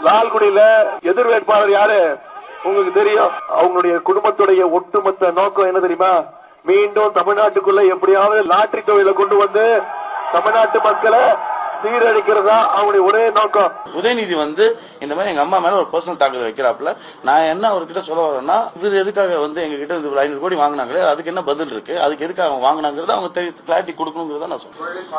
லால்குடியில எதிர் வேட்பாளர் யாரு உங்களுக்கு தெரியும். அவங்களுடைய குடும்பத்துடைய ஒட்டுமொத்த நோக்கம் என்ன தெரியுமா? மீண்டும் தமிழ்நாட்டுக்குள்ள எப்படியாவது லாட்டரி தொழிலை கொண்டு வந்து தமிழ்நாட்டு மக்களை சீரழிக்கிறதா அவங்களுடைய ஒரே நோக்கம். உதயநிதி இந்த மாதிரி எங்க அம்மா மேல ஒரு பர்சனல் தாக்குதல் வைக்கிறாப்புல. நான் என்ன அவர்கிட்ட சொல்ல வரேன்னா, இவர் எதுக்காக எங்க கிட்ட 500 கோடி வாங்கினாங்களே அதுக்கு என்ன பதில் இருக்கு, அதுக்கு எதுக்காக அவங்க வாங்கினாங்கிறத அவங்க கிளாரிட்டி கொடுக்கணுங்கிறத நான் சொல்றேன்.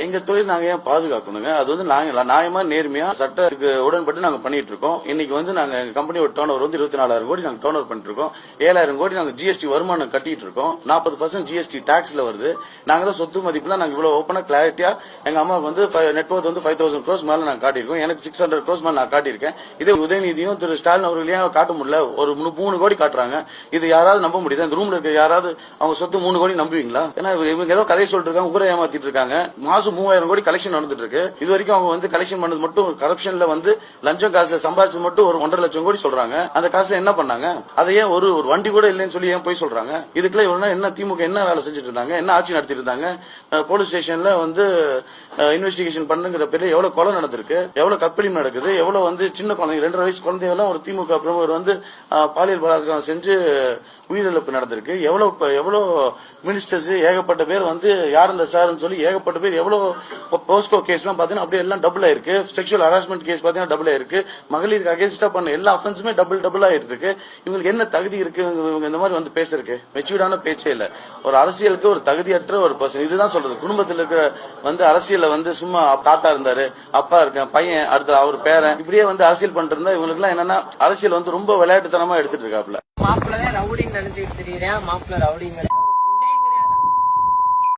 எங்க தொழில் நாங்க ஏன் பாதுகாக்கணுங்க? அது நாங்க நியாயமா நேர்மையா சட்டத்துக்கு உடன்பட்டு நாங்க பண்ணிட்டு இருக்கோம். இன்னைக்கு நாங்க கம்பெனியோட டர்ன் ஓவர் 24,000 கோடி நாங்க டர்ன் ஓவர் பண்ணிட்டு இருக்கோம். 7,000 கோடி நாங்க ஜிஎஸ்டி வருமானம் கட்டிட்டு இருக்கோம். 40% ஜிஎஸ்டி டாக்ஸ்ல வருது. நாங்க தான் சொத்து மதிப்புல நாங்க இவ்வளவு ஓப்பனா கிளாரிட்டியா எங்க அம்மா நெட்வொர்க் 5,000 crores மேல நாங்க காட்டியிருக்கோம். எனக்கு 600 crores மேல நான் காட்டியிருக்கேன். இதே உதயநிதியும் திரு ஸ்டாலின் அவர்களையும் காட்ட முடியல. ஒரு 3 கோடி காட்டுறாங்க. இது யாராவது நம்ப முடியுது? இந்த ரூம்ல இருக்க யாராவது அவங்க சொத்து 3 கோடி நம்புவீங்களா? ஏன்னா இவங்க ஏதோ கதை சொல்லிட்டு இருக்காங்க, ஊரை ஏமாத்திட்டு இருக்காங்க. மாசம் 3,000 கோடி கலெக்ஷன் நடந்துட்டு இருக்கு. இது வரைக்கும் அவங்க கலெக்ஷன் பண்ணது மட்டும் கரப்ஷன்ல லஞ்சம் காசுல சம்பாதிச்சது மட்டும் ஒரு 1.5 லட்சம் கோடி சொல்றாங்க. அந்த காசுல என்ன பண்ணாங்க? அதையே ஒரு வண்டி கூட இல்லைன்னு சொல்லி ஏன் போய் சொல்றாங்க? இதுக்குள்ள இவ்வளவு என்ன திமுக என்ன வேலை செஞ்சுட்டு இருந்தாங்க? என்ன ஆட்சி நடத்திட்டு இருந்தாங்க? போலீஸ் ஸ்டேஷன்ல இன்வெஸ்டிகேஷன் பண்ணுங்கிற பேர்ல எவ்வளவு கொலை நடந்திருக்கு, எவ்வளவு கற்பழிப்பு நடக்குது, எவ்வளவு சின்ன குழந்தைங்க 2.5 வயசு குழந்தைகள் ஒரு திமுக பிரமுகர் பாலியல் பலாத்காரம் செஞ்சு உயிரிழப்பு நடந்திருக்கு. எவ்வளவு மினிஸ்டர்ஸ் ஏகப்பட்ட பேர் யார் இந்த சார்னு சொல்லி ஏகப்பட்ட பேர் எவ்வளவு போஸ்கோ கேஸ் எல்லாம் பாத்தீங்கன்னா அப்படியே எல்லாம் டபுள் ஆயிருக்கு. செக்ஷுவல் ஹராஸ்மெண்ட் கேஸ் பாத்தீங்கன்னா டபுள் ஆயிருக்கு. மகளிருக்கு அகேன்ஸ்டா பண்ண எல்லா அஃபென்ஸுமே டபுள் ஆயிருக்கு. இவங்களுக்கு என்ன தகுதி இருக்கு இந்த மாதிரி பேசுறதுக்கு? மெச்சூர்டான பேச்சே இல்ல. ஒரு அரசியலுக்கு ஒரு தகுதியற்ற ஒரு பர்சன். இதுதான் சொல்றது. குடும்பத்தில் இருக்கிற அரசியல்ல சும்மா தாத்தா இருந்தாரு, அப்பா இருக்கேன், பையன், அடுத்து அவர் பேரன், இப்படியே அரசியல் பண்ணிட்டு இருந்தா இவங்களுக்கு எல்லாம் என்னன்னா அரசியல் ரொம்ப விளையாட்டுத்தனமா எடுத்துட்டு இருக்காப்ல. மாப்பிள்ளை ரவுடின்னு நினைச்சிட்டு தெரியுறேன். மாப்பிள்ளை ரவுடிங்க